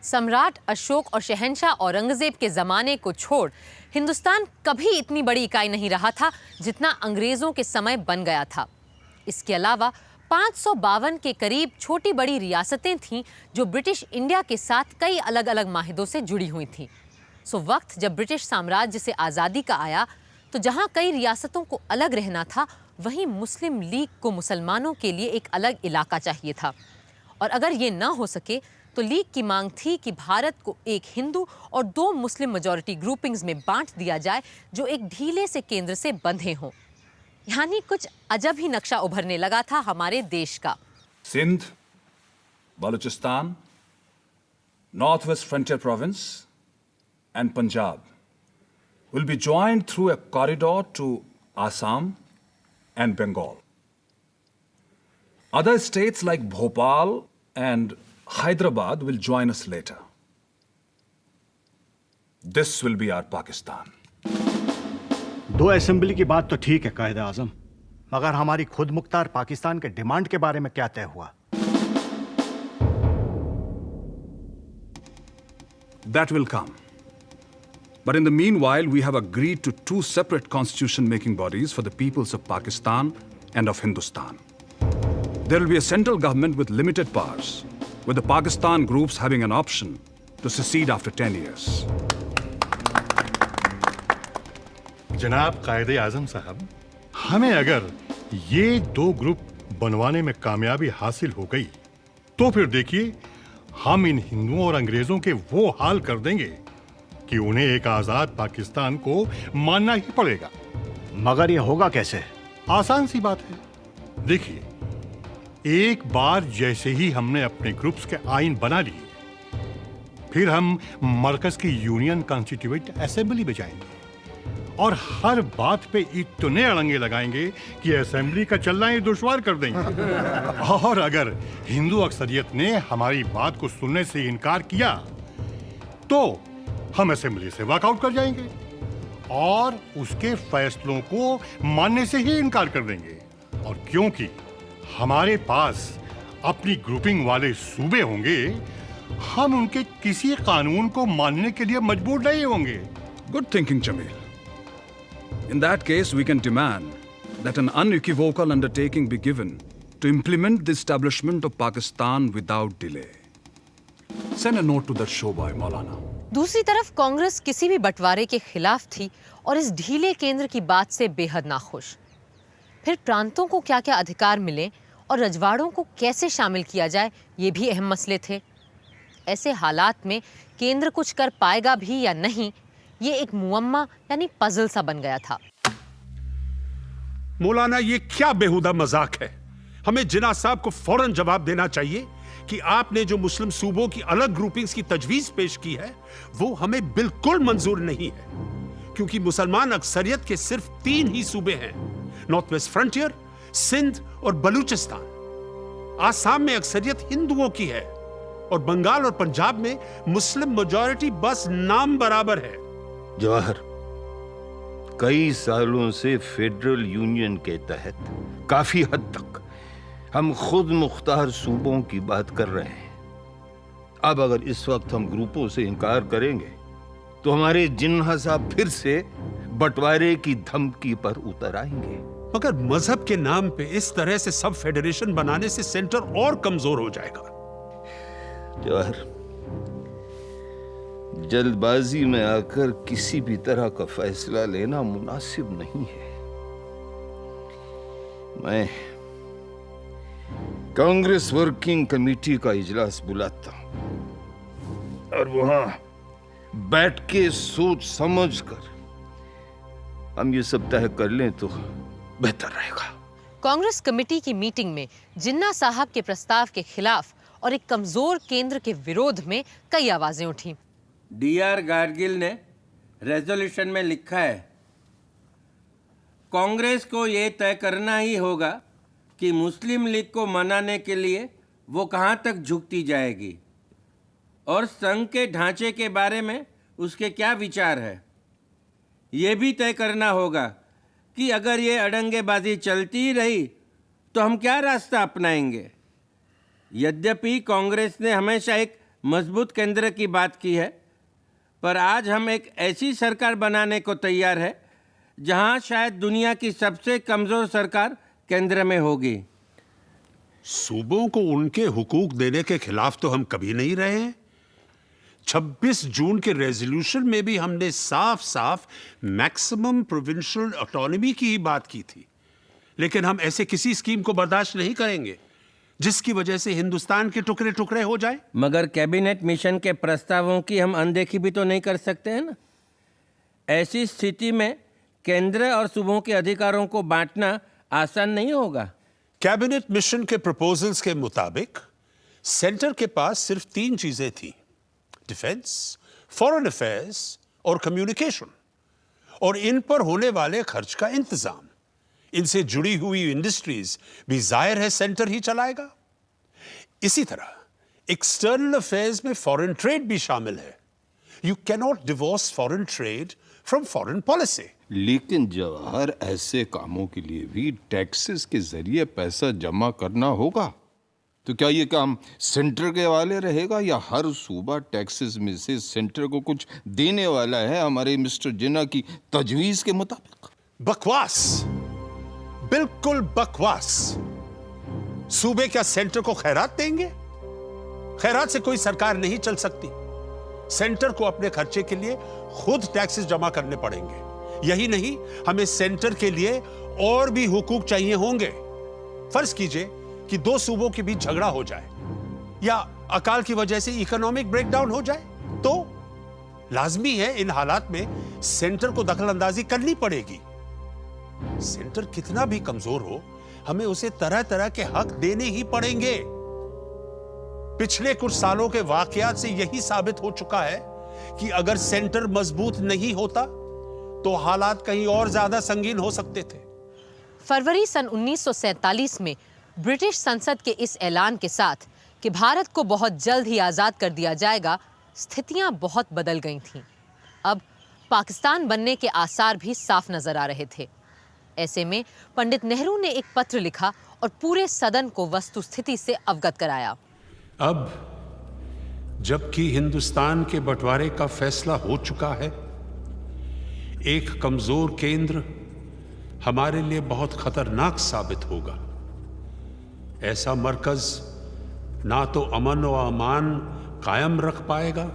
सम्राट अशोक और शहंशाह औरंगजेब के ज़माने को छोड़ हिंदुस्तान कभी इतनी बड़ी इकाई नहीं रहा था जितना अंग्रेज़ों के समय बन गया था। इसके अलावा 552 के करीब छोटी बड़ी रियासतें थीं जो ब्रिटिश इंडिया के साथ कई अलग अलग माहिदों से जुड़ी हुई थीं। सो वक्त जब ब्रिटिश साम्राज्य से आज़ादी का आया तो जहां कई रियासतों को अलग रहना था, वहीं मुस्लिम लीग को मुसलमानों के लिए एक अलग इलाका चाहिए था। और अगर ये ना हो सके तो लीग की मांग थी कि भारत को एक हिंदू और 2 मुस्लिम मेजॉरिटी ग्रुपिंग्स में बांट दिया जाए जो एक ढीले से केंद्र से बंधे हों। यानी कुछ अजब ही नक्शा उभरने लगा था हमारे देश का। Sindh, Balochistan, north west frontier province and Punjab will be joined through a corridor to Assam and Bengal. Other states like Bhopal and Hyderabad will join us later. This will be our Pakistan. 2 assembly की बात तो ठीक है कायदे आजम, मगर हमारी खुद मुख्तार पाकिस्तान के डिमांड के बारे में क्या तय हुआ? That will come. But in the meanwhile, we have agreed to 2 separate constitution-making bodies for the peoples of Pakistan and of Hindustan. There will be a central government with limited powers, with the Pakistan groups having an option to secede after 10 years. जनाब कायदे आजम साहब, हमें अगर ये 2 group बनवाने में कामयाबी हासिल हो गई, तो फिर देखिए हम इन हिंदुओं और अंग्रेजों के वो हाल कर देंगे कि उन्हें एक आजाद पाकिस्तान को मानना ही पड़ेगा। मगर ये होगा कैसे? आसान सी बात है। देखिए, एक बार जैसे ही हमने अपने ग्रुप्स के आइन बना लिए, फिर हम मरकज की यूनियन कॉन्स्टिट्यूएंट असेंबली में जाएंगे और हर बात पे इतने अड़ंगे लगाएंगे कि असेंबली का चलना ही दुश्वार कर देंगे। और अगर हिंदू अक्सरियत ने हमारी बात को सुनने से इनकार किया तो हम असेंबली से वॉकआउट कर जाएंगे और उसके फैसलों को मानने से ही इनकार कर देंगे। और क्योंकि हमारे पास अपनी ग्रुपिंग वाले सूबे होंगे, हम उनके किसी कानून को मानने के लिए मजबूर नहीं होंगे। Good thinking, Jamil. In that case, we can demand that an unequivocal undertaking be given to implement the establishment of Pakistan without delay. Send a note to that showboy, Maulana. दूसरी तरफ कांग्रेस किसी भी बंटवारे के खिलाफ थी और इस ढीले केंद्र की बात से बेहद नाखुश। फिर प्रांतों को क्या-क्या अधिकार मिले और रजवाड़ों को कैसे शामिल किया जाए, ये भी अहम मसले थे। ऐसे हालात में केंद्र कुछ कर पाएगा भी या नहीं, ये एक मुअम्मा यानी पजल सा बन गया था। मौलाना, ये क्या बेहुदा मजाक है? हमें जिन्ना साहब को फौरन जवाब देना चाहिए कि आपने जो मुस्लिम सूबों की अलग ग्रुपिंग्स की तजवीज पेश की है वो हमें बिल्कुल मंजूर नहीं है, क्योंकि मुसलमान अक्सरियत के सिर्फ 3 ही सूबे हैं, नॉर्थ वेस्ट फ्रंटियर, सिंध और बलूचिस्तान। आसाम में अक्सरियत हिंदुओं की है और बंगाल और पंजाब में मुस्लिम मेजॉरिटी बस नाम बराबर है। जवाहर, कई सालों से फेडरल यूनियन के तहत काफी हद तक हम खुद मुख्तार सूबों की बात कर रहे हैं। अब अगर इस वक्त हम ग्रुपों से इनकार करेंगे तो हमारे जिन्ना साहब फिर से बंटवारे की धमकी पर उतर आएंगे। मगर मजहब के नाम पे इस तरह से सब फेडरेशन बनाने से सेंटर और कमजोर हो जाएगा। जवाहर, जल्दबाजी में आकर किसी भी तरह का फैसला लेना मुनासिब नहीं है। मैं कांग्रेस वर्किंग कमेटी का इजलास बुलाता हूं और वहां बैठ के सोच समझ कर हम ये सब तय कर लें तो बेहतर रहेगा। कांग्रेस कमेटी की मीटिंग में जिन्ना साहब के प्रस्ताव के खिलाफ और एक कमजोर केंद्र के विरोध में कई आवाजें उठी। D.R. गाडगिल ने रेजोल्यूशन में लिखा है, कांग्रेस को ये तय करना ही होगा कि मुस्लिम लीग को मनाने के लिए वो कहाँ तक झुकती जाएगी और संघ के ढांचे के बारे में उसके क्या विचार है। ये भी तय करना होगा कि अगर ये अड़ंगेबाजी चलती ही रही तो हम क्या रास्ता अपनाएंगे। यद्यपि कांग्रेस ने हमेशा एक मजबूत केंद्र की बात की है, पर आज हम एक ऐसी सरकार बनाने को तैयार है जहां शायद दुनिया की सबसे कमजोर सरकार केंद्र में होगी। सूबों को उनके हुकूक देने के खिलाफ तो हम कभी नहीं रहे हैं। 26 जून के रेजोल्यूशन में भी हमने साफ साफ मैक्सिमम प्रोविंशियल ऑटोनॉमी की ही बात की थी, लेकिन हम ऐसे किसी स्कीम को बर्दाश्त नहीं करेंगे जिसकी वजह से हिंदुस्तान के टुकड़े टुकड़े हो जाए। मगर कैबिनेट मिशन के प्रस्तावों की हम अनदेखी भी तो नहीं कर सकते हैं ना। ऐसी स्थिति में केंद्र और सूबों के अधिकारों को बांटना आसान नहीं होगा। कैबिनेट मिशन के प्रपोजल्स के मुताबिक सेंटर के पास सिर्फ 3 चीजें थी: डिफेंस, फॉरेन अफेयर्स और कम्युनिकेशन, और इन पर होने वाले खर्च का इंतजाम, इनसे जुड़ी हुई इंडस्ट्रीज भी जाहिर है सेंटर ही चलाएगा। इसी तरह एक्सटर्नल अफेयर्स में फॉरेन ट्रेड भी शामिल है। You can not divorce foreign trade from foreign policy. लेकिन जवाहर, ऐसे कामों के लिए भी टैक्सेस के जरिए पैसा जमा करना होगा, तो क्या ये काम सेंटर के हवाले रहेगा या हर सूबा टैक्सेस में से सेंटर को कुछ देने वाला है हमारे मिस्टर जिन्ना की तजवीज के मुताबिक? बकवास, बिल्कुल बकवास। सूबे क्या सेंटर को खैरात देंगे? खैरात से कोई सरकार नहीं चल सकती। सेंटर को अपने खर्चे के लिए खुद टैक्सेस जमा करने पड़ेंगे। यही नहीं, हमें सेंटर के लिए और भी हुकूक चाहिए होंगे। फर्ज कीजिए कि 2 सूबों के बीच झगड़ा हो जाए या अकाल की वजह से इकोनॉमिक ब्रेकडाउन हो जाए, तो लाजमी है इन हालात में सेंटर को दखल अंदाजी करनी पड़ेगी। सेंटर कितना भी कमजोर हो, हमें उसे तरह तरह के हक देने ही पड़ेंगे। पिछले कुछ सालों के वाकयात से यही साबित हो चुका है कि अगर सेंटर मजबूत नहीं होता तो हालात कहीं और ज्यादा संगीन हो सकते थे। फरवरी सन 1947 में ब्रिटिश संसद के इस ऐलान के साथ कि भारत को बहुत जल्द ही आज़ाद कर दिया जाएगा, स्थितियां बहुत बदल गई थीं। अब पाकिस्तान बनने के आसार भी साफ नजर आ रहे थे। ऐसे में पंडित नेहरू ने एक पत्र लिखा और पूरे सदन को वस्तुस्थिति से अवगत कराया। अब जबकि हिंदुस्तान के बंटवारे का फैसला हो चुका है, एक कमजोर केंद्र हमारे लिए बहुत खतरनाक साबित होगा। ऐसा मरकज ना तो अमन व अमान कायम रख पाएगा,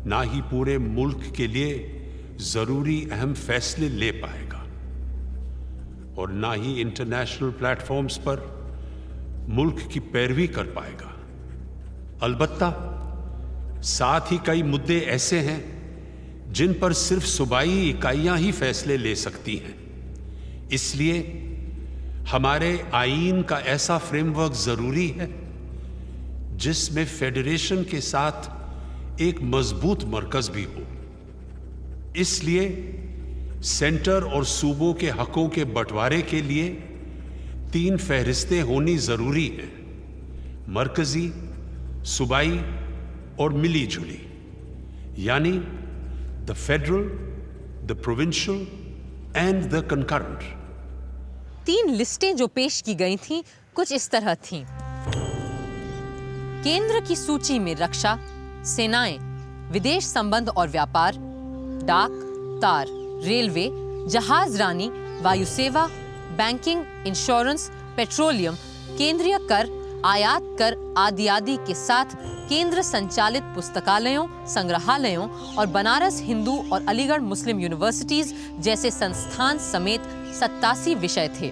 ना ही पूरे मुल्क के लिए जरूरी अहम फैसले ले पाएगा, और ना ही इंटरनेशनल प्लेटफॉर्म्स पर मुल्क की पैरवी कर पाएगा। अलबत्ता साथ ही कई मुद्दे ऐसे हैं जिन पर सिर्फ सूबाई इकाइयां ही फैसले ले सकती हैं। इसलिए हमारे आईन का ऐसा फ्रेमवर्क जरूरी है जिसमें फेडरेशन के साथ एक मजबूत मरकज भी हो। इसलिए सेंटर और सूबों के हकों के बंटवारे के लिए 3 फहरिस्तें होनी जरूरी हैं: मरकजी, सूबाई और मिली जुली, यानी the federal, the provincial and the concurrent. 3 लिस्टें जो पेश की गई थीं कुछ इस तरह थीं। केंद्र की सूची में रक्षा, सेनाएं, विदेश संबंध और व्यापार, डाक, तार, रेलवे, जहाज रानी, वायुसेवा, बैंकिंग, इंश्योरेंस, पेट्रोलियम, केंद्रीय कर, आयात कर आदि आदि के साथ केंद्र संचालित पुस्तकालयों, संग्रहालयों और बनारस हिंदू और अलीगढ़ मुस्लिम यूनिवर्सिटीज जैसे संस्थान समेत 87 विषय थे।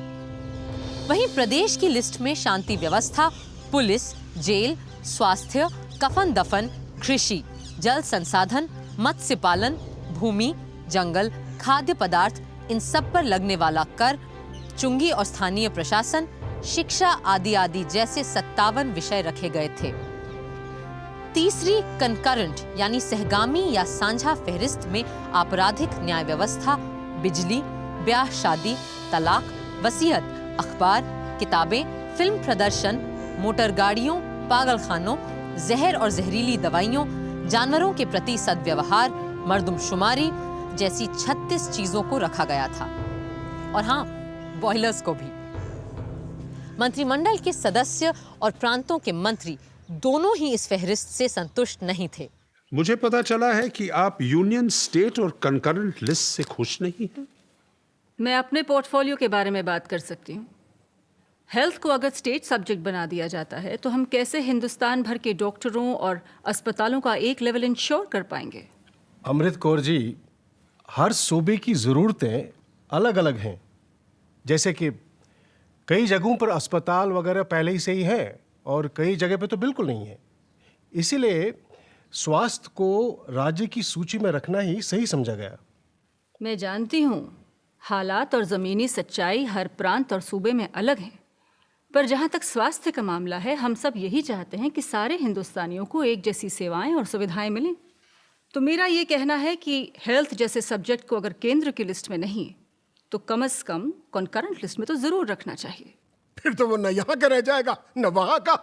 वहीं प्रदेश की लिस्ट में शांति व्यवस्था, पुलिस, जेल, स्वास्थ्य, कफन दफन, कृषि, जल संसाधन, मत्स्य पालन, भूमि, जंगल, खाद्य पदार्थ, इन सब पर लगने वाला कर, चुंगी और स्थानीय प्रशासन, शिक्षा आदि आदि जैसे 57 विषय रखे गए थे। तीसरी कंकरेंट यानी सहगामी या साझा फहरिस्त में आपराधिक न्याय व्यवस्था, बिजली, ब्याह शादी, तलाक, वसीयत, अखबार, किताबें, फिल्म प्रदर्शन, मोटर गाड़ियों, पागलखानों, जहर और जहरीली दवाइयों, जानवरों के प्रति सद्व्यवहार, मर्दमशुमारी जैसी 36 चीजों को रखा गया था। और हाँ, बॉयलर्स को भी। मंत्रिमंडल के सदस्य और प्रांतों के मंत्री दोनों ही इस फहरिस्त से संतुष्ट नहीं थे। मुझे पता चला है कि आप यूनियन, स्टेट और कंकरेंट लिस्ट से खुश नहीं हैं। मैं अपने पोर्टफोलियो के बारे में बात कर सकती हूँ। हेल्थ को अगर स्टेट सब्जेक्ट बना दिया जाता है तो हम कैसे हिंदुस्तान भर के डॉक्टरों और अस्पतालों का एक लेवल इंश्योर कर पाएंगे? अमृत कौर जी, हर सूबे की ज़रूरतें अलग अलग हैं। जैसे कि कई जगहों पर अस्पताल वगैरह पहले ही से ही है और कई जगह पे तो बिल्कुल नहीं है। इसीलिए स्वास्थ्य को राज्य की सूची में रखना ही सही समझा गया। मैं जानती हूँ हालात और ज़मीनी सच्चाई हर प्रांत और सूबे में अलग हैं, पर जहाँ तक स्वास्थ्य का मामला है, हम सब यही चाहते हैं कि सारे हिंदुस्तानियों को एक जैसी सेवाएं और सुविधाएं मिलें। तो मेरा ये कहना है कि हेल्थ जैसे सब्जेक्ट को अगर केंद्र की लिस्ट में नहीं तो कम से कम कॉन्करेंट लिस्ट में तो ज़रूर रखना चाहिए। फिर तो वो न यहाँ का रह जाएगा न वहाँ का।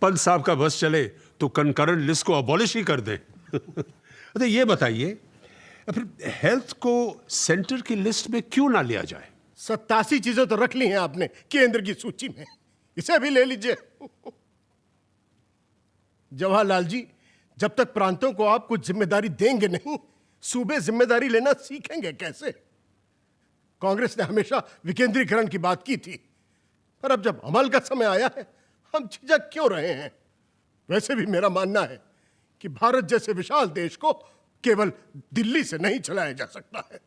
पंत साहब का बस चले तो कंकरेंट लिस्ट को अबॉलिश ही कर दें। तो ये बताइए, फिर हेल्थ को सेंटर की लिस्ट में क्यों ना लिया जाए? 87 चीजें तो रख ली हैं आपने केंद्र की सूची में, इसे भी ले लीजिए। जवाहरलाल जी, जब तक प्रांतों को आप कुछ जिम्मेदारी देंगे नहीं, सूबे जिम्मेदारी लेना सीखेंगे कैसे? कांग्रेस ने हमेशा विकेंद्रीकरण की बात की थी, पर अब जब अमल का समय आया है, हम झिझक क्यों रहे हैं? वैसे भी मेरा मानना है कि भारत जैसे विशाल देश को केवल दिल्ली से नहीं चलाया जा सकता है।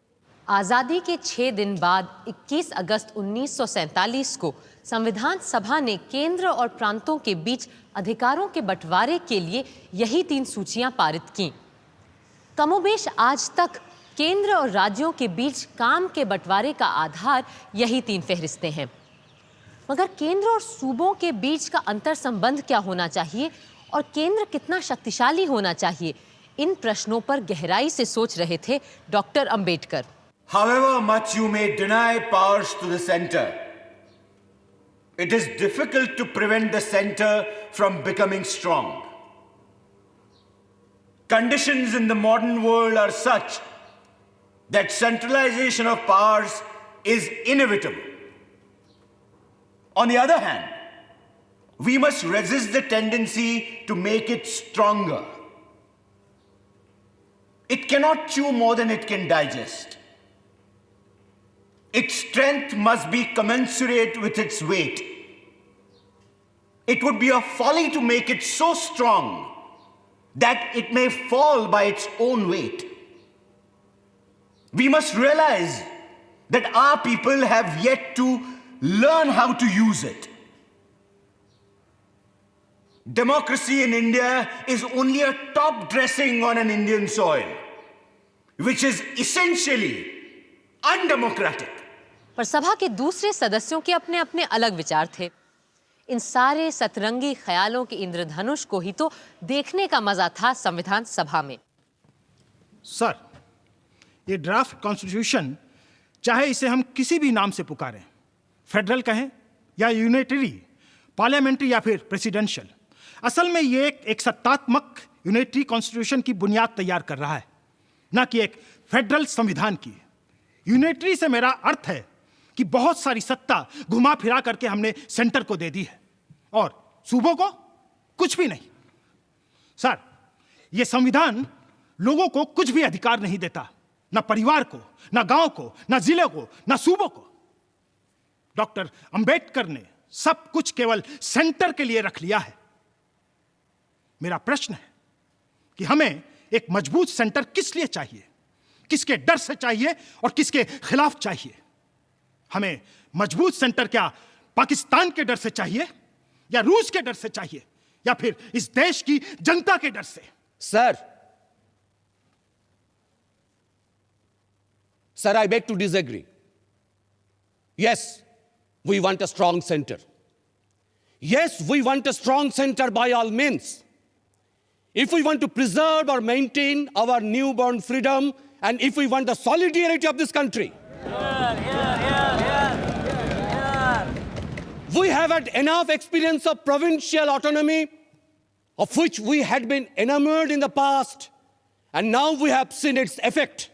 आज़ादी के 6 दिन बाद 21 अगस्त 1947 को संविधान सभा ने केंद्र और प्रांतों के बीच अधिकारों के बंटवारे के लिए यही 3 सूचियां पारित की। कमोबेश आज तक केंद्र और राज्यों के बीच काम के बंटवारे का आधार यही 3 फहरिस्तें हैं। मगर केंद्र और सूबों के बीच का अंतर संबंध क्या होना चाहिए और केंद्र कितना शक्तिशाली होना चाहिए, इन प्रश्नों पर गहराई से सोच रहे थे doctor Ambedkar. However much you may deny powers to the center, it is difficult to prevent the center from becoming strong. Conditions in the modern world are such that centralization of powers is inevitable. On the other hand, we must resist the tendency to make it stronger. It cannot chew more than it can digest. Its strength must be commensurate with its weight. It would be a folly to make it so strong that it may fall by its own weight. We must realize that our people have yet to learn how to use it. Democracy in India is only a top dressing on an Indian soil, which is essentially undemocratic. पर सभा के दूसरे सदस्यों के अपने अपने अलग विचार थे। इन सारे सतरंगी ख्यालों के इंद्रधनुष को ही तो देखने का मजा था संविधान सभा में। सर, ये ड्राफ्ट कॉन्स्टिट्यूशन, चाहे इसे हम किसी भी नाम से पुकारें, फेडरल कहें या यूनिटरी, पार्लियामेंट्री या फिर प्रेसिडेंशियल, असल में ये एक सत्तात्मक यूनिटरी कॉन्स्टिट्यूशन की बुनियाद तैयार कर रहा है, ना कि एक फेडरल संविधान की। यूनिटरी से मेरा अर्थ है कि बहुत सारी सत्ता घुमा फिरा करके हमने सेंटर को दे दी है और सूबों को कुछ भी नहीं। सर, यह संविधान लोगों को कुछ भी अधिकार नहीं देता, ना परिवार को, ना गांव को, ना जिले को, ना सूबों को। डॉक्टर अंबेडकर ने सब कुछ केवल सेंटर के लिए रख लिया है। मेरा प्रश्न है कि हमें एक मजबूत सेंटर किस लिए चाहिए, किसके डर से चाहिए और किसके खिलाफ चाहिए? हमें मजबूत सेंटर क्या पाकिस्तान के डर से चाहिए या रूस के डर से चाहिए या फिर इस देश की जनता के डर से? Sir, I beg to disagree. Yes, we want a strong center. Yes, we want a strong center by all means. If we want to preserve or maintain our newborn freedom and if we want the solidarity of this country, we have had enough experience of provincial autonomy, of which we had been enamored in the past, and now we have seen its effect.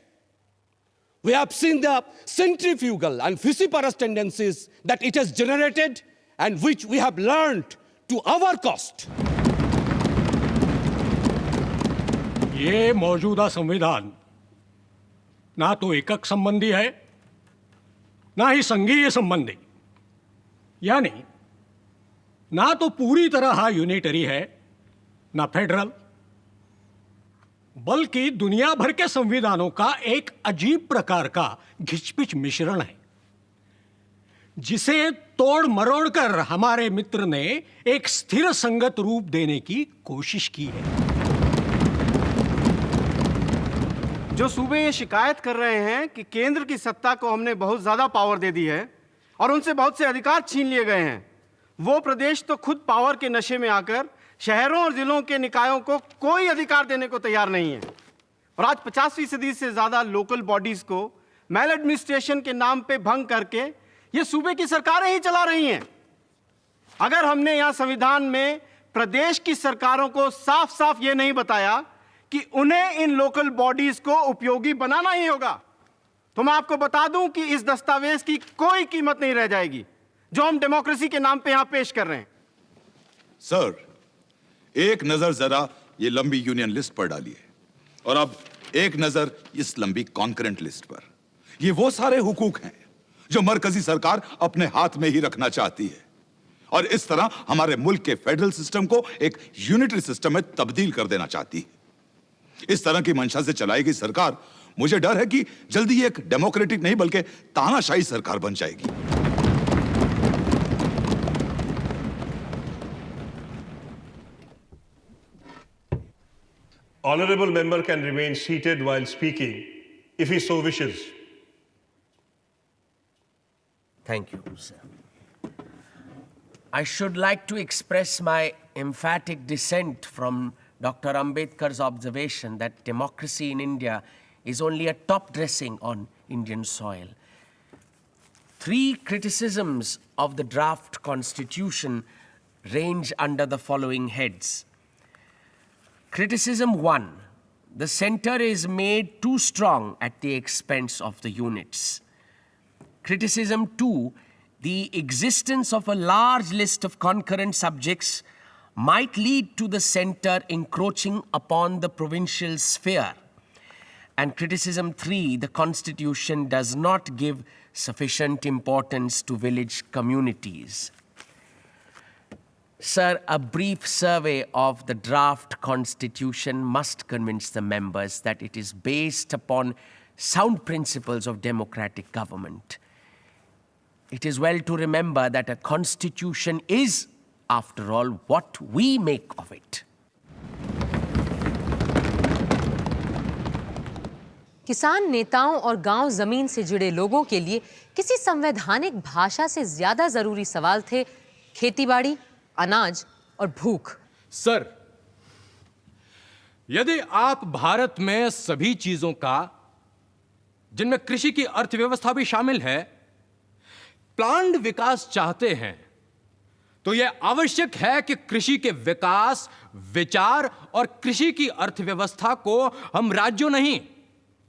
We have seen the centrifugal and vociferous tendencies that it has generated and which we have learned to our cost. ये मौजूदा संविधान ना तो एकक संबंधी है ना ही संघीय संबंधी, यानी ना तो पूरी तरह यूनिटरी है ना फेडरल, बल्कि दुनिया भर के संविधानों का एक अजीब प्रकार का घिचपिच मिश्रण है, जिसे तोड़ मरोड़ कर हमारे मित्र ने एक स्थिर संगत रूप देने की कोशिश की है। जो सूबे ये शिकायत कर रहे हैं कि केंद्र की सत्ता को हमने बहुत ज्यादा पावर दे दी है और उनसे बहुत से अधिकार छीन लिए गए हैं, वो प्रदेश तो खुद पावर के नशे में आकर शहरों और जिलों के निकायों को कोई अधिकार देने को तैयार नहीं है। और आज 50% से ज्यादा लोकल बॉडीज को मैल एडमिनिस्ट्रेशन के नाम पे भंग करके ये सूबे की सरकारें ही चला रही हैं। अगर हमने यहां संविधान में प्रदेश की सरकारों को साफ साफ ये नहीं बताया कि उन्हें इन लोकल बॉडीज को उपयोगी बनाना ही होगा, तो मैं आपको बता दूं कि इस दस्तावेज की कोई कीमत नहीं रह जाएगी जो हम डेमोक्रेसी के नाम पे यहां पेश कर रहे हैं। सर, एक नजर जरा ये लंबी यूनियन लिस्ट पर डालिए और अब एक नजर इस लंबी कॉन्करेंट लिस्ट पर। ये वो सारे हुकूक हैं जो मरकजी सरकार अपने हाथ में ही रखना चाहती है और इस तरह हमारे मुल्क के फेडरल सिस्टम को एक यूनिटरी सिस्टम में तब्दील कर देना चाहती है। इस तरह की मंशा से चलाई गई सरकार, मुझे डर है कि जल्दी ही एक डेमोक्रेटिक नहीं बल्कि तानाशाही सरकार बन जाएगी। Honorable member can remain seated while speaking if he so wishes. Thank you, sir. I should like to express my emphatic dissent from Dr. Ambedkar's observation that democracy in India is only a top dressing on Indian soil. 3 criticisms of the draft constitution range under the following heads. Criticism 1, the center is made too strong at the expense of the units. Criticism 2, the existence of a large list of concurrent subjects might lead to the center encroaching upon the provincial sphere. And criticism 3, the constitution does not give sufficient importance to village communities. Sir, a brief survey of the draft constitution must convince the members that it is based upon sound principles of democratic government. It is well to remember that a constitution is, after all, what we make of it. किसान नेताओं और गांव जमीन से जुड़े लोगों के लिए किसी संवैधानिक भाषा से ज्यादा जरूरी सवाल थे खेतीबाड़ी, अनाज और भूख। सर, यदि आप भारत में सभी चीजों का, जिनमें कृषि की अर्थव्यवस्था भी शामिल है, प्लान्ड विकास चाहते हैं, तो यह आवश्यक है कि कृषि के विकास, विचार और कृषि की अर्थव्यवस्था को हम राज्यों नहीं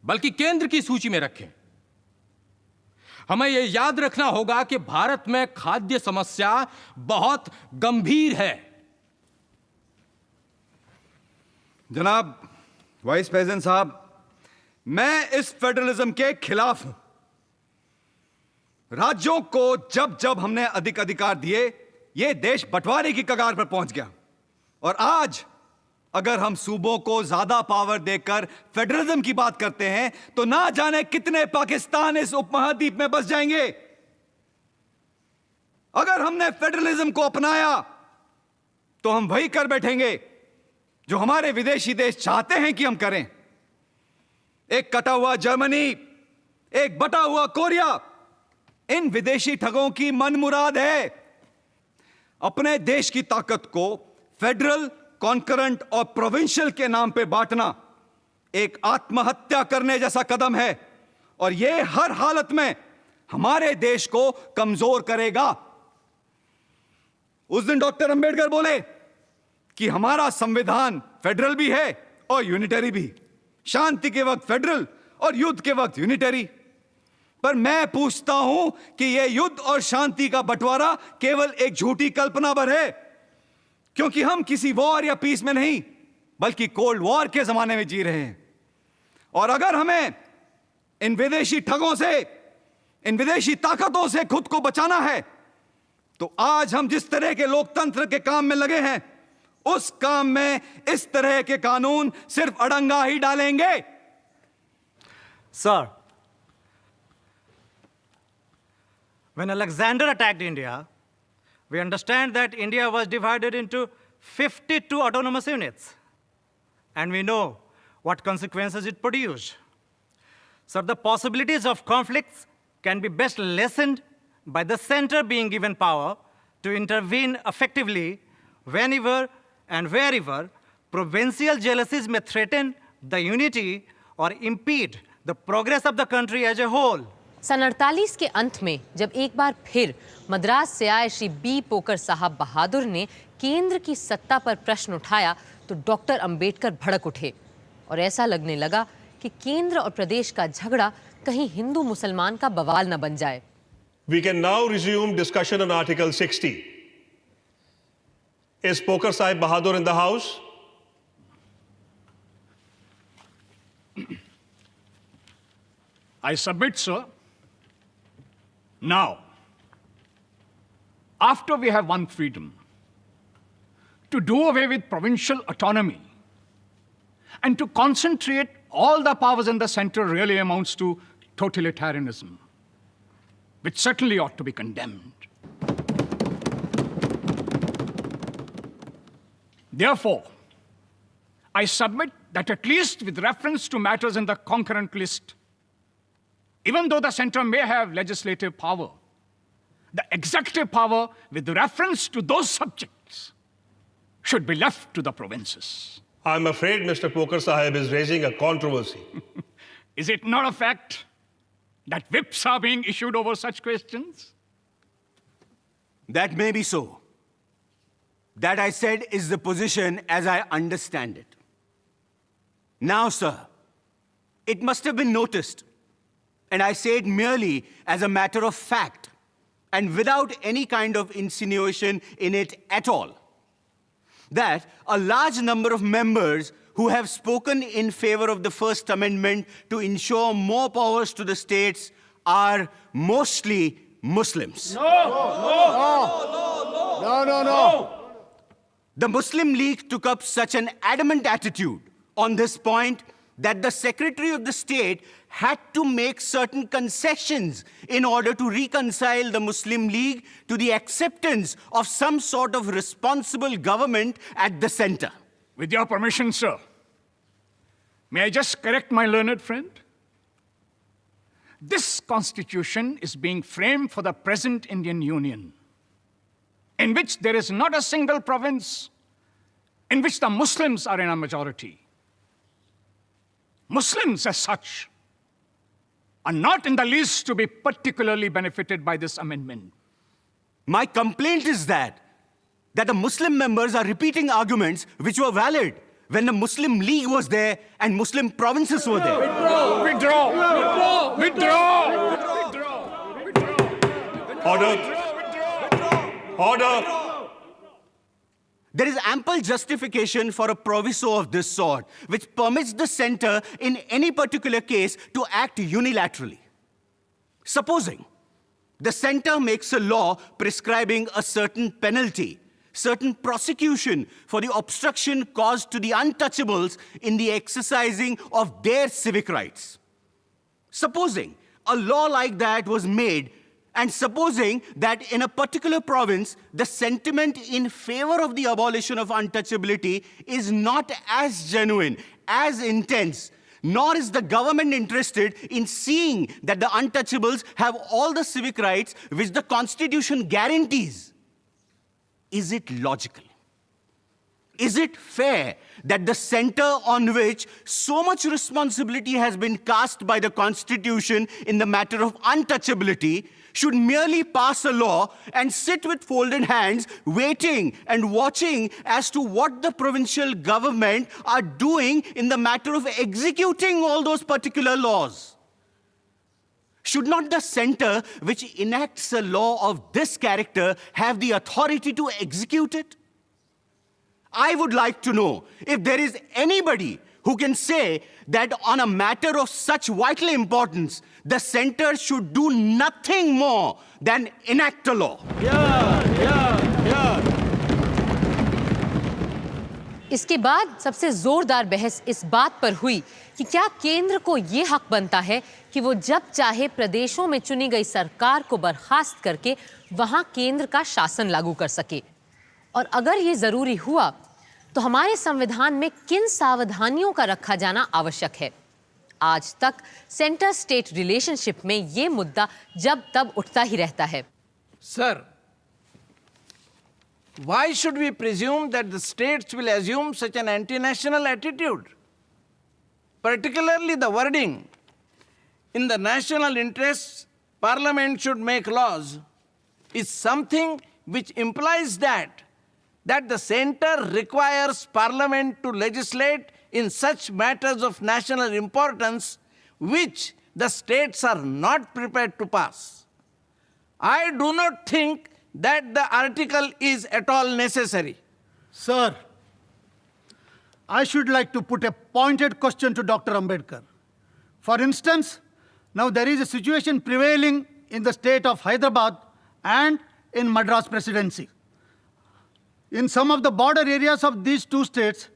बल्कि केंद्र की सूची में रखें। हमें यह याद रखना होगा कि भारत में खाद्य समस्या बहुत गंभीर है। जनाब वाइस प्रेसिडेंट साहब, मैं इस फेडरलिज्म के खिलाफ हूं। राज्यों को जब जब हमने अधिक अधिकार दिए, यह देश बंटवारे की कगार पर पहुंच गया। और आज अगर हम सूबों को ज्यादा पावर देकर फेडरलिज्म की बात करते हैं, तो ना जाने कितने पाकिस्तान इस उपमहाद्वीप में बस जाएंगे। अगर हमने फेडरलिज्म को अपनाया, तो हम वही कर बैठेंगे जो हमारे विदेशी देश चाहते हैं कि हम करें। एक कटा हुआ जर्मनी, एक बटा हुआ कोरिया, इन विदेशी ठगों की मनमुराद है अपने देश की ताकत को फेडरल, कॉन्करेंट और प्रोविंशियल के नाम पे बांटना एक आत्महत्या करने जैसा कदम है और यह हर हालत में हमारे देश को कमजोर करेगा। उस दिन डॉक्टर अंबेडकर बोले कि हमारा संविधान फेडरल भी है और यूनिटरी भी, शांति के वक्त फेडरल और युद्ध के वक्त यूनिटरी। पर मैं पूछता हूं कि यह युद्ध और शांति का बंटवारा केवल एक झूठी कल्पना भर है, क्योंकि हम किसी वॉर या पीस में नहीं बल्कि कोल्ड वॉर के जमाने में जी रहे हैं। और अगर हमें इन विदेशी ठगों से, इन विदेशी ताकतों से खुद को बचाना है, तो आज हम जिस तरह के लोकतंत्र के काम में लगे हैं, उस काम में इस तरह के कानून सिर्फ अड़ंगा ही डालेंगे। Sir, when Alexander attacked India, we understand that India was divided into 52 autonomous units, and we know what consequences it produced. So the possibilities of conflicts can be best lessened by the center being given power to intervene effectively whenever and wherever provincial jealousies may threaten the unity or impede the progress of the country as a whole. सन 48 के अंत में जब एक बार फिर मद्रास से आए Shri B poker साहब बहादुर ने केंद्र की सत्ता पर प्रश्न उठाया तो डॉक्टर अंबेडकर भड़क उठे और ऐसा लगने लगा कि केंद्र और प्रदेश का झगड़ा कहीं हिंदू मुसलमान का बवाल न बन जाए। We can now resume discussion on Article 60. Is Poker Sahib Bahadur in the house? I submit, sir. Now, after we have won freedom, to do away with provincial autonomy and to concentrate all the powers in the center really amounts to totalitarianism, which certainly ought to be condemned. Therefore, I submit that at least with reference to matters in the concurrent list, even though the center may have legislative power, the executive power with reference to those subjects should be left to the provinces. I'm afraid Mr. Poker Sahib is raising a controversy. Is it not a fact that whips are being issued over such questions? That may be so. That, I said, is the position as I understand it. Now, sir, it must have been noticed, and I say it merely as a matter of fact and without any kind of insinuation in it at all, that a large number of members who have spoken in favor of the First Amendment to ensure more powers to the states are mostly Muslims. No. The Muslim League took up such an adamant attitude on this point that the Secretary of the State had to make certain concessions in order to reconcile the Muslim League to the acceptance of some sort of responsible government at the center. With your permission, sir, may I just correct my learned friend? This constitution is being framed for the present Indian Union, in which there is not a single province in which the Muslims are in a majority. Muslims as such are not in the least to be particularly benefited by this amendment. My complaint is that the Muslim members are repeating arguments which were valid when the Muslim League was there and Muslim provinces were there. Order. There is ample justification for a proviso of this sort, which permits the center in any particular case to act unilaterally. Supposing the center makes a law prescribing a certain penalty, certain prosecution for the obstruction caused to the untouchables in the exercising of their civic rights. Supposing a law like that was made, and supposing that in a particular province, the sentiment in favor of the abolition of untouchability is not as genuine, as intense, nor is the government interested in seeing that the untouchables have all the civic rights which the Constitution guarantees. Is it logical? Is it fair that the center on which so much responsibility has been cast by the Constitution in the matter of untouchability should merely pass a law and sit with folded hands, waiting and watching as to what the provincial government are doing in the matter of executing all those particular laws? Should not the center which enacts a law of this character have the authority to execute it? I would like to know if there is anybody who can say that on a matter of such vital importance, the center should do nothing more than enact a law. इसके बाद सबसे जोरदार बहस इस बात पर हुई कि क्या केंद्र को ये हक बनता है कि वो जब चाहे प्रदेशों में चुनी गई सरकार को बर्खास्त करके वहां केंद्र का शासन लागू कर सके, और अगर ये जरूरी हुआ तो हमारे संविधान में किन सावधानियों का रखा जाना आवश्यक है। आज तक सेंटर स्टेट रिलेशनशिप में ये मुद्दा जब तब उठता ही रहता है। Sir, why should we presume that the states will assume such an anti-national attitude? Particularly the wording, in the national interests, Parliament should make laws, is something which implies that the center requires Parliament to legislate in such matters of national importance which the states are not prepared to pass. I do not think that the article is at all necessary. Sir, I should like to put a pointed question to Dr. Ambedkar. For instance, now there is a situation prevailing in the state of Hyderabad and in Madras Presidency. In some of the border areas of these two states,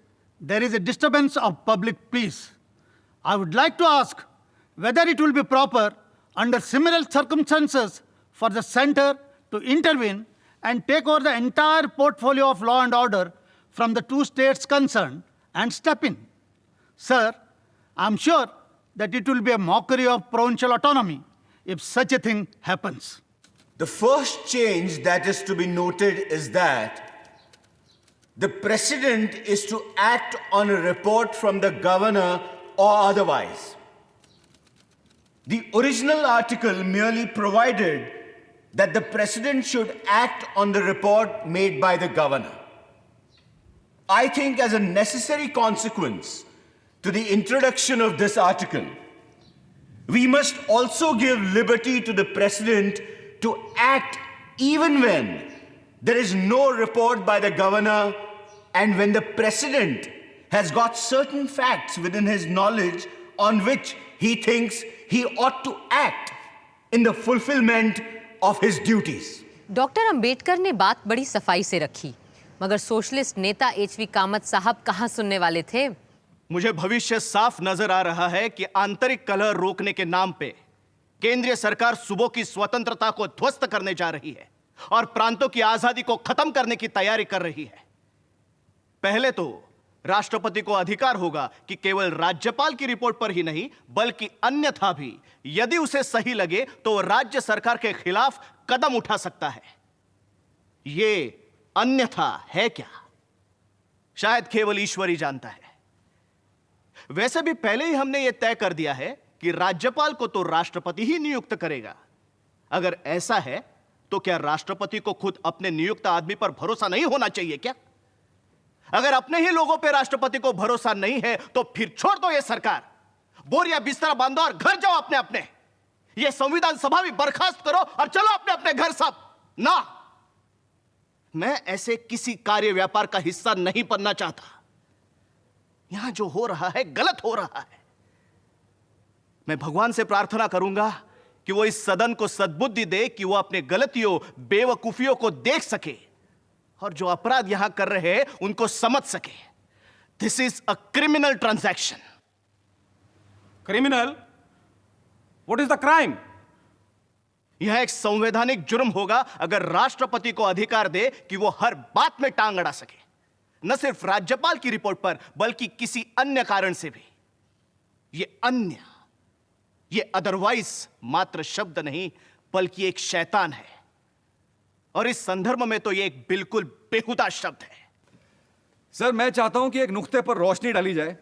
there is a disturbance of public peace. I would like to ask whether it will be proper under similar circumstances for the center to intervene and take over the entire portfolio of law and order from the two states concerned and step in. Sir, I'm sure that it will be a mockery of provincial autonomy if such a thing happens. The first change that is to be noted is that the president is to act on a report from the governor or otherwise. The original article merely provided that the president should act on the report made by the governor. I think as a necessary consequence to the introduction of this article, we must also give liberty to the president to act even when there is no report by the governor and when the president has got certain facts within his knowledge on which he thinks he ought to act in the fulfillment of his duties. Doctor Ambedkar ने बात बड़ी सफाई से रखी, मगर socialist नेता HV Kamat साहब कहां सुनने वाले थे। मुझे भविष्य साफ नजर आ रहा है कि आंतरिक कलह रोकने के नाम पे केंद्रीय सरकार सूबों की स्वतंत्रता को ध्वस्त करने जा रही है और प्रांतों की आजादी को खत्म करने की तैयारी कर रही है। पहले तो राष्ट्रपति को अधिकार होगा कि केवल राज्यपाल की रिपोर्ट पर ही नहीं बल्कि अन्यथा भी यदि उसे सही लगे तो वो राज्य सरकार के खिलाफ कदम उठा सकता है। ये अन्यथा है क्या, शायद केवल ईश्वर ही जानता है। वैसे भी पहले ही हमने यह तय कर दिया है कि राज्यपाल को तो राष्ट्रपति ही नियुक्त करेगा। अगर ऐसा है तो क्या राष्ट्रपति को खुद अपने नियुक्त आदमी पर भरोसा नहीं होना चाहिए क्या? अगर अपने ही लोगों पे राष्ट्रपति को भरोसा नहीं है तो फिर छोड़ दो ये सरकार, बोरिया बिस्तरा बांधो और घर जाओ अपने अपने। ये संविधान सभा भी बर्खास्त करो और चलो अपने अपने घर सब। ना, मैं ऐसे किसी कार्य व्यापार का हिस्सा नहीं बनना चाहता। यहां जो हो रहा है गलत हो रहा है। मैं भगवान से प्रार्थना करूंगा कि वो इस सदन को सद्बुद्धि दे कि वो अपने गलतियों बेवकूफियों को देख सके और जो अपराध यहां कर रहे हैं उनको समझ सके। This is a criminal transaction. Criminal? What is the crime? यह एक संवैधानिक जुर्म होगा अगर राष्ट्रपति को अधिकार दे कि वो हर बात में टांग अड़ा सके, न सिर्फ राज्यपाल की रिपोर्ट पर बल्कि किसी अन्य कारण से भी। ये अन्य, ये अदरवाइज मात्र शब्द नहीं बल्कि एक शैतान है और इस संदर्भ में तो ये एक बिल्कुल बेहुदा शब्द है। सर, मैं चाहता हूं कि एक नुक्ते पर रोशनी डाली जाए।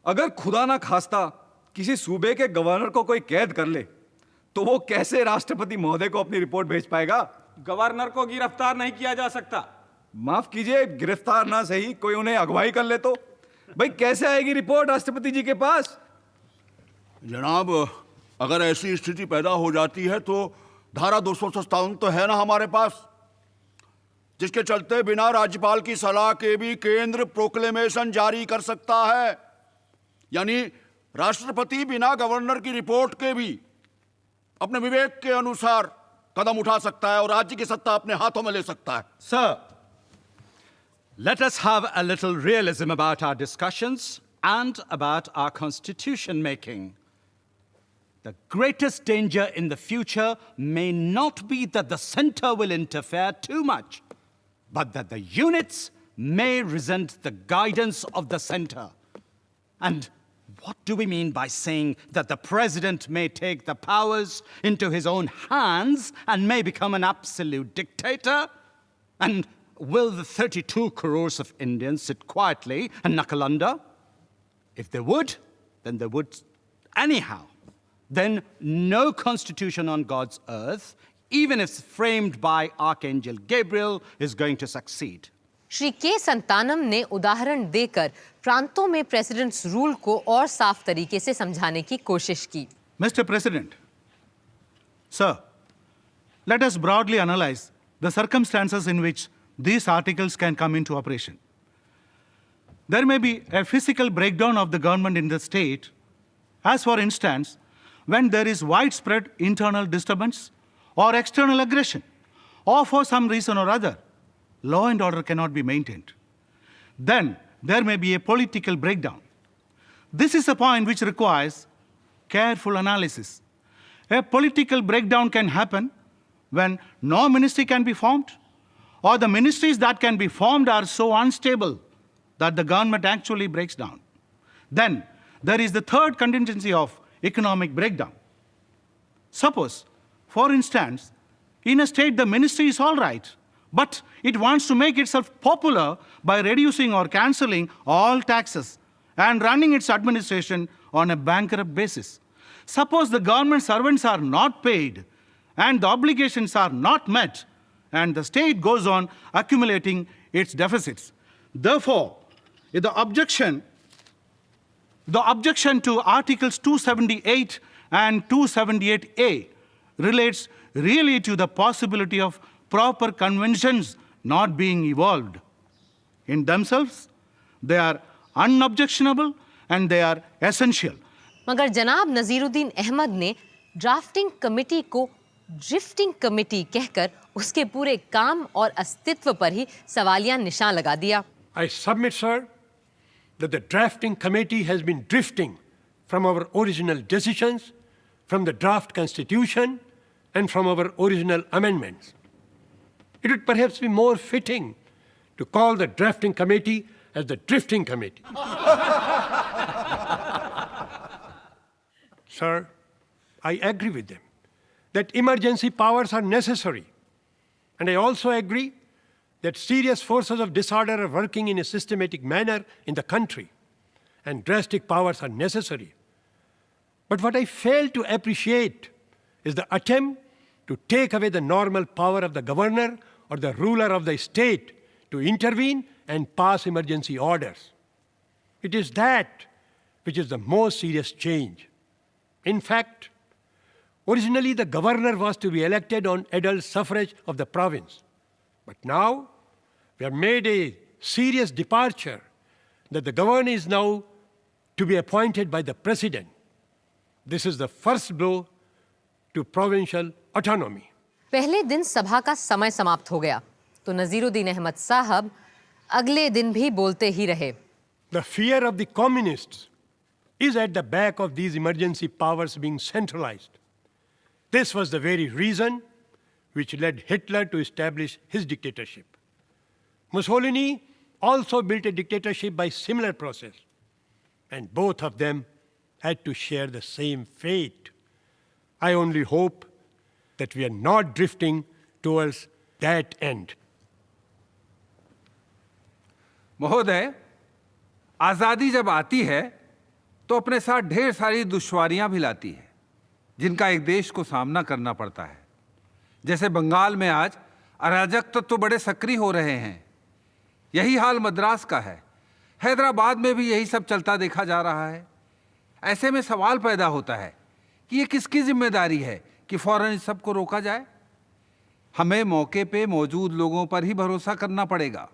अगर खुदा ना खास्ता किसी सूबे के गवर्नर को कोई कैद कर ले तो वो कैसे राष्ट्रपति महोदय को अपनी रिपोर्ट भेज पाएगा? गवर्नर को गिरफ्तार नहीं किया जा सकता। माफ कीजिए, गिरफ्तार ना सही, कोई उन्हें अगवाई कर ले तो भाई कैसे आएगी रिपोर्ट राष्ट्रपति जी के पास? जनाब, अगर ऐसी स्थिति पैदा हो जाती है तो धारा 257 तो है ना हमारे पास। जिसके चलते बिना राज्यपाल की सलाह के भी केंद्र प्रोक्लेमेशन जारी कर सकता है। यानी राष्ट्रपति बिना गवर्नर की रिपोर्ट के भी अपने विवेक के अनुसार कदम उठा सकता है और राज्य की सत्ता अपने हाथों में ले सकता है। Sir, let us have a little realism about our discussions and about our constitution making. The greatest danger in the future may not be that the center will interfere too much, but that the units may resent the guidance of the center. And what do we mean by saying that the president may take the powers into his own hands and may become an absolute dictator? And will the 32 crores of Indians sit quietly and knuckle under? If they would, then they would anyhow. Then no constitution on God's earth, even if framed by Archangel Gabriel, is going to succeed. Shri के संतानम ने उदाहरण देकर प्रांतों में presidents rule को और साफ तरीके से समझाने की कोशिश की। Mr. President, sir, let us broadly analyze the circumstances in which these articles can come into operation. There may be a physical breakdown of the government in the state, as for instance, when there is widespread internal disturbance or external aggression, or for some reason or other, law and order cannot be maintained. Then there may be a political breakdown. This is a point which requires careful analysis. A political breakdown can happen when no ministry can be formed, or the ministries that can be formed are so unstable that the government actually breaks down. Then there is the third contingency of economic breakdown. Suppose, for instance, in a state the ministry is all right, but it wants to make itself popular by reducing or cancelling all taxes and running its administration on a bankrupt basis. Suppose the government servants are not paid and the obligations are not met, and the state goes on accumulating its deficits. Therefore, the objection to Articles 278 and 278A relates really to the possibility of proper conventions not being evolved. In themselves, they are unobjectionable and they are essential. मगर जनाब नजीरुद्दीन अहमद ने drafting committee को drifting committee कहकर उसके पूरे काम और अस्तित्व पर ही सवालिया निशान लगा दिया। I submit, sir, that the drafting committee has been drifting from our original decisions, from the draft constitution, and from our original amendments. It would perhaps be more fitting to call the drafting committee as the drifting committee. Sir, I agree with them that emergency powers are necessary. And I also agree that serious forces of disorder are working in a systematic manner in the country, and drastic powers are necessary. But what I fail to appreciate is the attempt to take away the normal power of the governor or the ruler of the state to intervene and pass emergency orders. It is that which is the most serious change. In fact, originally the governor was to be elected on adult suffrage of the province. But now we have made a serious departure that the governor is now to be appointed by the president. This is the first blow to provincial autonomy. पहले दिन सभा का समय समाप्त हो गया तो नजीरुद्दीन अहमद साहब अगले दिन भी बोलते ही रहे। The fear of the communists is at the back of these emergency powers being centralized. This was the very reason which led Hitler to establish his dictatorship. Mussolini also built a dictatorship by similar process, and both of them had to share the same fate. I only hope that we are not drifting towards that end. महोदय, आज़ादी जब आती है तो अपने साथ ढेर सारी दुश्वारियां भी लाती है जिनका एक देश को सामना करना पड़ता है। जैसे बंगाल में आज अराजक तो बड़े सक्रिय हो रहे हैं, यही हाल मद्रास का है। हैदराबाद में भी यही सब चलता देखा जा रहा है। ऐसे में सवाल पैदा होता है कि ये किसकी जिम्मेदारी है कि फौरन इस सबको रोका जाए। हमें मौके पे मौजूद लोगों पर ही भरोसा करना पड़ेगा।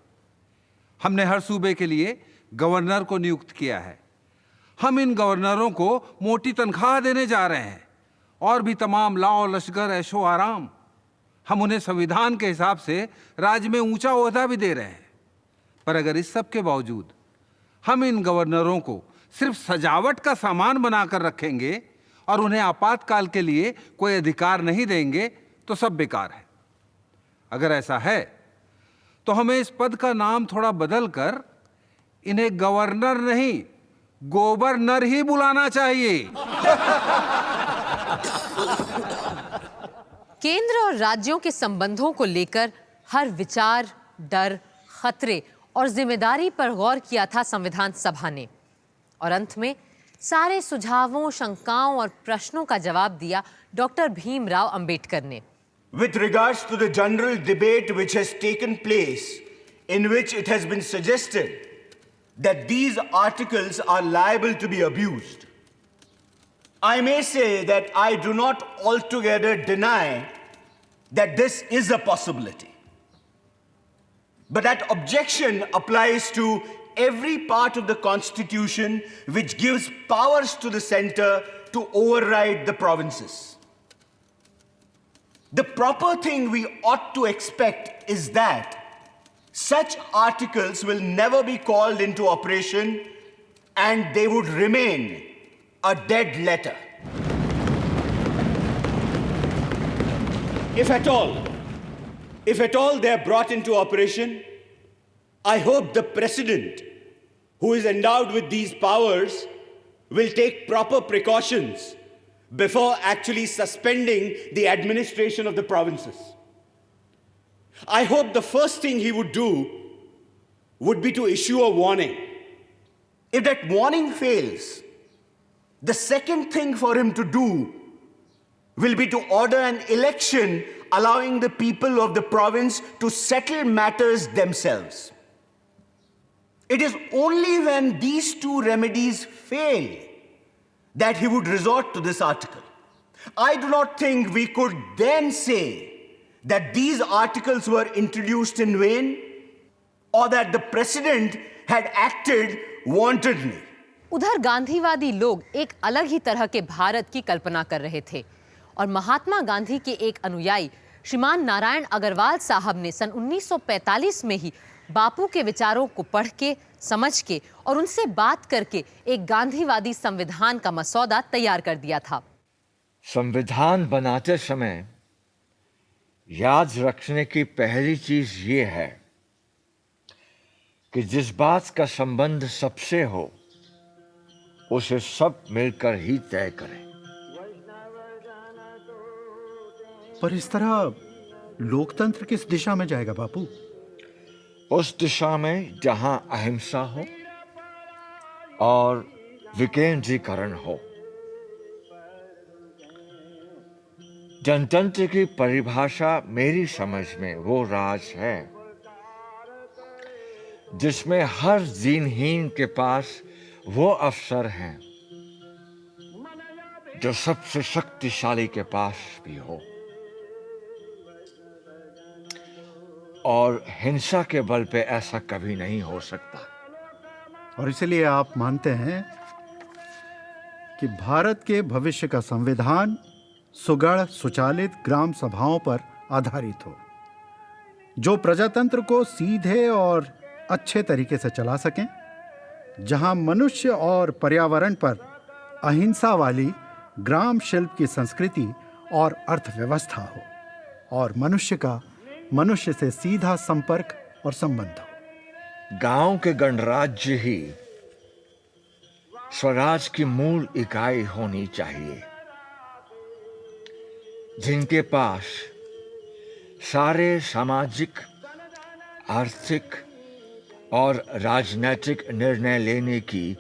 हमने हर सूबे के लिए गवर्नर को नियुक्त किया है। हम इन गवर्नरों को मोटी तनख्वाह देने जा रहे हैं और भी तमाम लाओ लश्कर ऐशो आराम। हम उन्हें संविधान के हिसाब से राज्य में ऊंचा ओहदा भी दे रहे हैं। पर अगर इस सब के बावजूद हम इन गवर्नरों को सिर्फ सजावट का सामान बनाकर रखेंगे और उन्हें आपातकाल के लिए कोई अधिकार नहीं देंगे तो सब बेकार है। अगर ऐसा है तो हमें इस पद का नाम थोड़ा बदल कर इन्हें गवर्नर नहीं, गोवर्नर ही बुलाना चाहिए। केंद्र और राज्यों के संबंधों को लेकर हर विचार, डर, खतरे और जिम्मेदारी पर गौर किया था संविधान सभा ने, और अंत में सारे सुझावों, शंकाओं और प्रश्नों का जवाब दिया डॉक्टर भीमराव अंबेडकर ने। With regards to the general debate which has taken place, in which it has been suggested that these articles are liable to be abused, I may say that I do not altogether deny that this is a possibility. But that objection applies to every part of the Constitution which gives powers to the center to override the provinces. The proper thing we ought to expect is that such articles will never be called into operation and they would remain a dead letter. If at all they are brought into operation, I hope the President, who is endowed with these powers, will take proper precautions before actually suspending the administration of the provinces. I hope the first thing he would do would be to issue a warning. If that warning fails, the second thing for him to do will be to order an election allowing the people of the province to settle matters themselves. It is only when these two remedies fail that he would resort to this article. I do not think we could then say that these articles were introduced in vain or that the president had acted wantedly. उधर गांधीवादी लोग एक अलग ही तरह के भारत की कल्पना कर रहे थे और महात्मा गांधी के एक अनुयायी श्रीमान नारायण अग्रवाल साहब ने सन 1945 में ही बापू के विचारों को पढ़ के, समझ के और उनसे बात करके एक गांधीवादी संविधान का मसौदा तैयार कर दिया था। संविधान बनाते समय याद रखने की पहली चीज ये है कि जिस बात का संबंध सबसे हो उसे सब मिलकर ही तय करें। पर इस तरह लोकतंत्र किस दिशा में जाएगा बापू? उस दिशा में जहां अहिंसा हो और विकेंद्रीकरण हो। जनतंत्र की परिभाषा मेरी समझ में वो राज है जिसमें हर दीनहीन के पास वो अवसर हैं जो सबसे शक्तिशाली के पास भी हो, और हिंसा के बल पे ऐसा कभी नहीं हो सकता। और इसलिए आप मानते हैं कि भारत के भविष्य का संविधान सुगढ़ सुचालित ग्राम सभाओं पर आधारित हो, जो प्रजातंत्र को सीधे और अच्छे तरीके से चला सकें, जहां मनुष्य और पर्यावरण पर अहिंसा वाली ग्राम शिल्प की संस्कृति और अर्थव्यवस्था हो, और मनुष्य से सीधा संपर्क और संबंध हो। गांव के गणराज्य ही स्वराज की मूल इकाई होनी चाहिए, जिनके पास सारे सामाजिक, आर्थिक और राजनीतिक निर्णय लेने की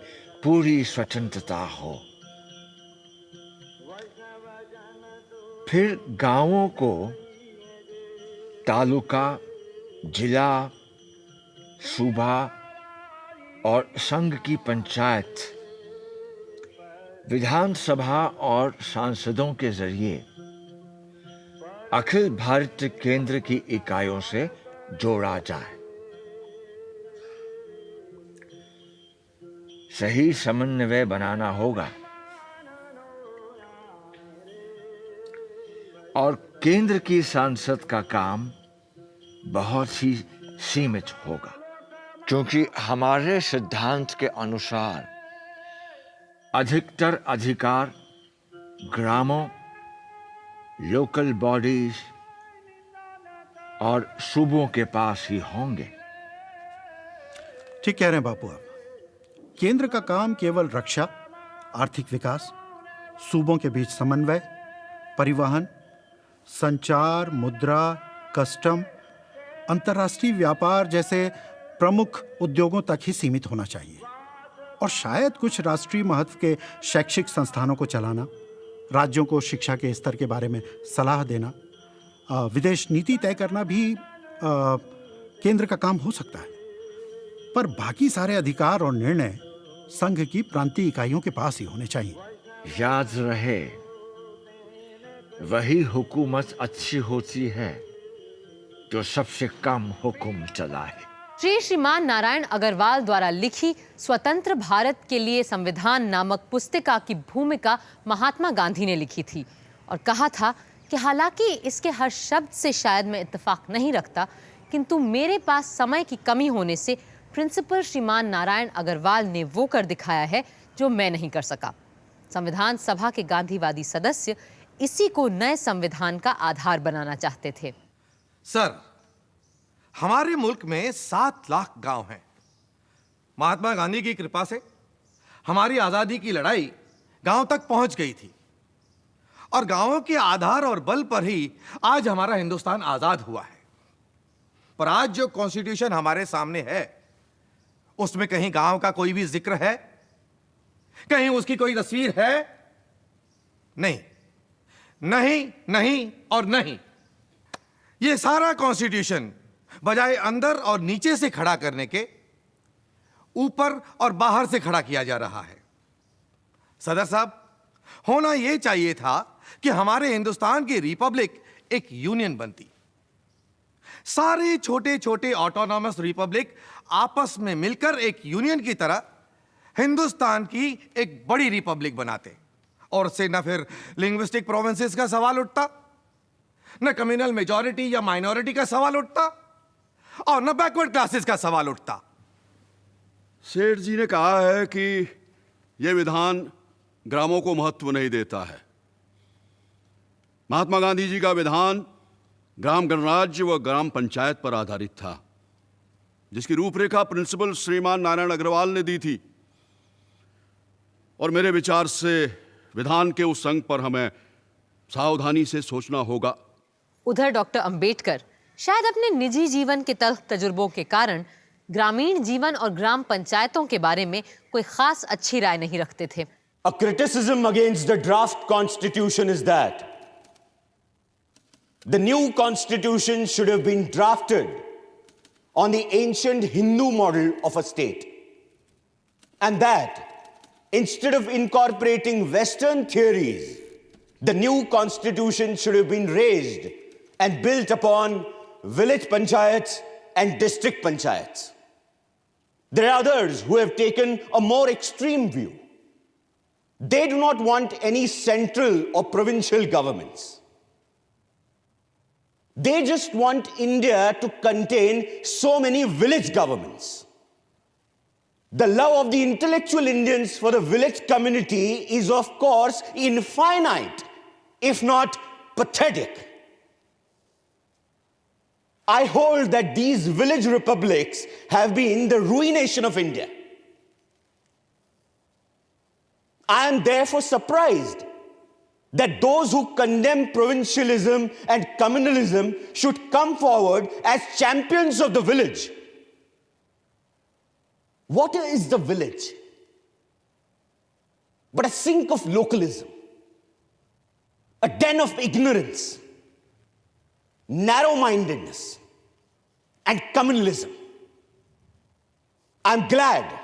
पूरी स्वतंत्रता हो। फिर गांवों को तालुका, जिला, सूबा और संघ की पंचायत, विधानसभा और सांसदों के जरिए अखिल भारतीय केंद्र की इकाइयों से जोड़ा जाए। सही समन्वय बनाना होगा और केंद्र की सांसद का काम बहुत ही सीमित होगा, क्योंकि हमारे सिद्धांत के अनुसार अधिकतर अधिकार ग्रामों, लोकल बॉडीज और सूबों के पास ही होंगे। ठीक कह रहे हैं बापू आप। केंद्र का काम केवल रक्षा, आर्थिक विकास, सूबों के बीच समन्वय, परिवहन, संचार, मुद्रा, कस्टम, अंतर्राष्ट्रीय व्यापार जैसे प्रमुख उद्योगों तक ही सीमित होना चाहिए, और शायद कुछ राष्ट्रीय महत्व के शैक्षिक संस्थानों को चलाना, राज्यों को शिक्षा के स्तर के बारे में सलाह देना, विदेश नीति तय करना भी केंद्र का काम हो सकता है। पर बाकी सारे अधिकार और निर्णय संघ की प्रांतीय इकाइयों के पास ही होने चाहिए। याद रहे, वही हुकूमत अच्छी होती है जो सबसे कम हुक्म चलाए। श्रीमान नारायण अग्रवाल द्वारा लिखी स्वतंत्र भारत के लिए संविधान नामक पुस्तिका की भूमिका महात्मा गांधी ने लिखी थी और कहा था कि हालांकि इसके हर शब्द से शायद मैं इत्तेफाक नहीं रखता, किंतु मेरे पास समय की कमी होने से प्रिंसिपल श्रीमान नारायण अग्रवाल ने वो कर दिखाया है जो मैं नहीं कर सका। संविधान सभा के गांधीवादी सदस्य इसी को नए संविधान का आधार बनाना चाहते थे। सर, हमारे मुल्क में 7 लाख गांव हैं। महात्मा गांधी की कृपा से हमारी आजादी की लड़ाई गांव तक पहुंच गई थी और गांवों के आधार और बल पर ही आज हमारा हिंदुस्तान आजाद हुआ है। पर आज जो कॉन्स्टिट्यूशन हमारे सामने है उसमें कहीं गांव का कोई भी जिक्र है? कहीं उसकी कोई तस्वीर है? नहीं, नहीं, नहीं और नहीं। यह सारा कॉन्स्टिट्यूशन बजाय अंदर और नीचे से खड़ा करने के ऊपर और बाहर से खड़ा किया जा रहा है। सदर साहब, होना यह चाहिए था कि हमारे हिंदुस्तान की रिपब्लिक एक यूनियन बनती, सारे छोटे छोटे ऑटोनॉमस रिपब्लिक आपस में मिलकर एक यूनियन की तरह हिंदुस्तान की एक बड़ी रिपब्लिक बनाते, और उससे न फिर लिंग्विस्टिक प्रोविंसेस का सवाल उठता, न कम्युनल मेजॉरिटी या माइनॉरिटी का सवाल उठता, और न बैकवर्ड क्लासेस का सवाल उठता। सेठ जी ने कहा है कि यह विधान ग्रामों को महत्व नहीं देता है। महात्मा गांधी जी का विधान ग्राम गणराज्य व ग्राम पंचायत पर आधारित था, जिसकी रूपरेखा प्रिंसिपल श्रीमान नारायण अग्रवाल ने दी थी। और मेरे विचार से विधान के उस अंग पर हमें सावधानी से सोचना होगा। उधर डॉक्टर अंबेडकर शायद अपने निजी जीवन के तल्ख तजुर्बों के कारण ग्रामीण जीवन और ग्राम पंचायतों के बारे में कोई खास अच्छी राय नहीं रखते थे। A criticism against the draft constitution is that the new constitution should have been drafted on the ancient Hindu model of a state, and that instead of incorporating Western theories, the new constitution should have been raised and built upon village panchayats and district panchayats. There are others who have taken a more extreme view. They do not want any central or provincial governments. They just want India to contain so many village governments. The love of the intellectual Indians for the village community is, of course, infinite, if not pathetic. I hold that these village republics have been the ruination of India. I am therefore surprised that those who condemn provincialism and communalism should come forward as champions of the village. What is the village but a sink of localism, a den of ignorance, narrow-mindedness, and communalism? I'm glad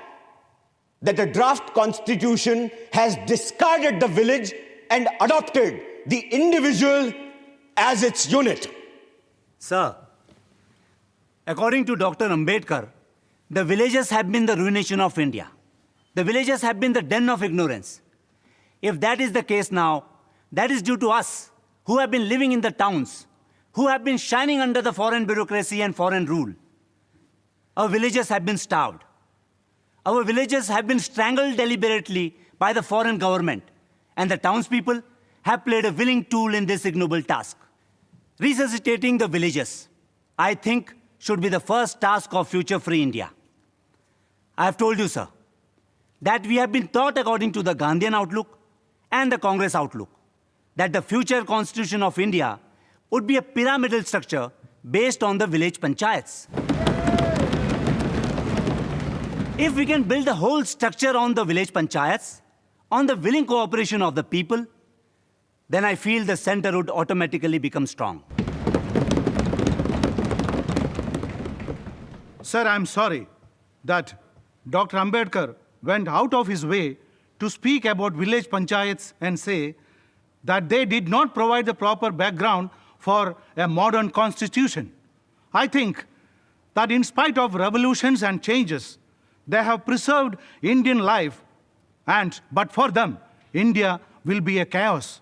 that the draft constitution has discarded the village and adopted the individual as its unit. Sir, according to Dr. Ambedkar, the villages have been the ruination of India. The villages have been the den of ignorance. If that is the case now, that is due to us, who have been living in the towns, who have been shining under the foreign bureaucracy and foreign rule. Our villages have been starved. Our villages have been strangled deliberately by the foreign government, and the townspeople have played a willing tool in this ignoble task. Resuscitating the villages, I think, should be the first task of future-free India. I have told you, sir, that we have been taught according to the Gandhian outlook and the Congress outlook, that the future constitution of India would be a pyramidal structure based on the village panchayats. If we can build the whole structure on the village panchayats, on the willing cooperation of the people, then I feel the center would automatically become strong. Sir, I'm sorry that Dr. Ambedkar went out of his way to speak about village panchayats and say that they did not provide the proper background for a modern constitution. I think that in spite of revolutions and changes, they have preserved Indian life, but for them, India will be a chaos.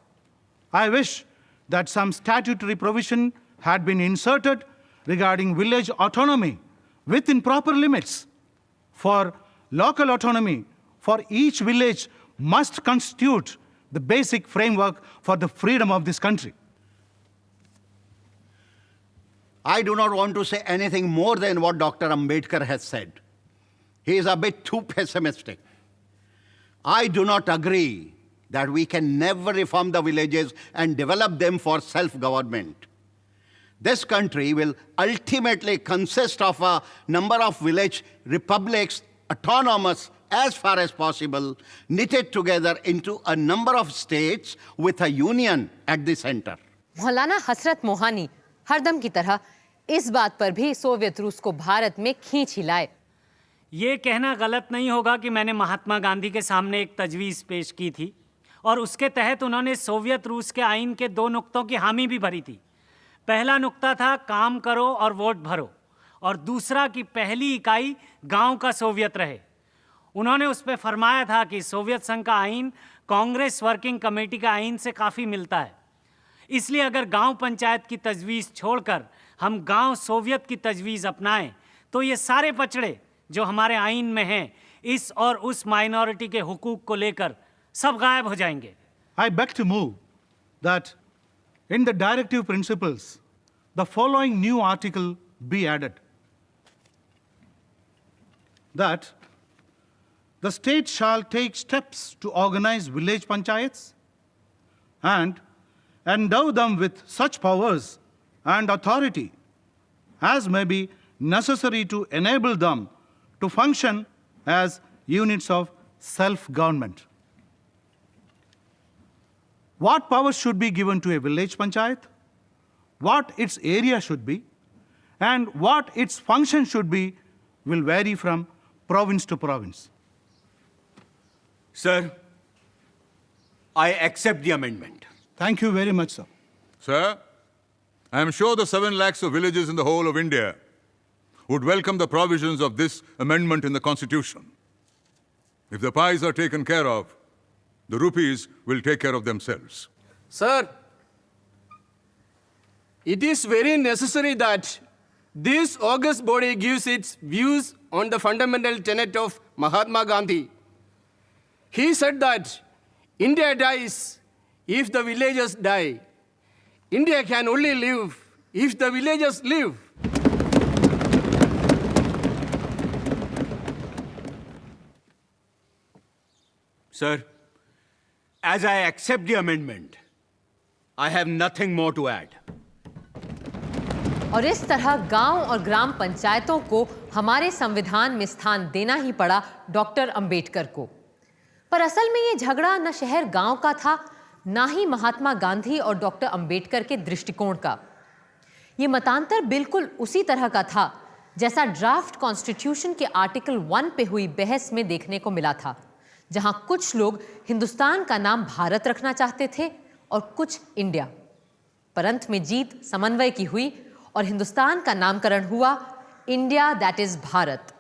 I wish that some statutory provision had been inserted regarding village autonomy within proper limits. For local autonomy for each village must constitute the basic framework for the freedom of this country. I do not want to say anything more than what Dr. Ambedkar has said. He is a bit too pessimistic. I do not agree that we can never reform the villages and develop them for self-government. This country will ultimately consist of a number of village republics, autonomous as far as possible, knitted together into a number of states with a union at the center. मौलाना हसरत मोहानी हरदम की तरह इस बात पर भी Soviet रूस को भारत में खींच हिलाए। ये कहना गलत नहीं होगा कि मैंने महात्मा गांधी के सामने एक तजवीज़ पेश की थी और उसके तहत उन्होंने सोवियत रूस के आइन के 2 नुक्तों की हामी भी भरी थी। पहला नुक्ता था काम करो और वोट भरो, और दूसरा कि पहली इकाई गांव का सोवियत रहे। उन्होंने उस पर फरमाया था कि सोवियत संघ का आइन कांग्रेस वर्किंग कमेटी का आइन से काफ़ी मिलता है, इसलिए अगर गांव पंचायत की तजवीज़ छोड़कर हम गांव सोवियत की तजवीज़ अपनाएं तो ये सारे पचड़े जो हमारे आइन में हैं, इस और उस माइनॉरिटी के हुकूक को लेकर सब गायब हो जाएंगे। I beg to move that in the directive principles, the following new article be added. That the state shall take steps to organize village panchayats and endow them with such powers and authority as may be necessary to enable them to function as units of self-government. What powers should be given to a village panchayat, what its area should be, and what its function should be will vary from province to province. Sir, I accept the amendment. Thank you very much, sir. Sir, I am sure the 7 lakhs of villages in the whole of India would welcome the provisions of this amendment in the Constitution. If the pies are taken care of, the rupees will take care of themselves. Sir, it is very necessary that this august body gives its views on the fundamental tenet of Mahatma Gandhi. He said that India dies if the villagers die. India can only live if the villagers live. Sir, as I accept the amendment, I have nothing more to add. और इस तरह गांव और ग्राम पंचायतों को हमारे संविधान में स्थान देना ही पड़ा डॉक्टर अंबेडकर को। पर असल में ये झगड़ा न शहर गांव का था, ना ही महात्मा गांधी और डॉक्टर अंबेडकर के दृष्टिकोण का। ये मतांतर बिल्कुल उसी तरह का था जैसा ड्राफ्ट कॉन्स्टिट्यूशन के आर्टिकल 1 पे हुई बहस में देखने को मिला था, जहां कुछ लोग हिंदुस्तान का नाम भारत रखना चाहते थे और कुछ इंडिया। पर अंत में जीत समन्वय की हुई और हिंदुस्तान का नामकरण हुआ इंडिया दैट इज भारत।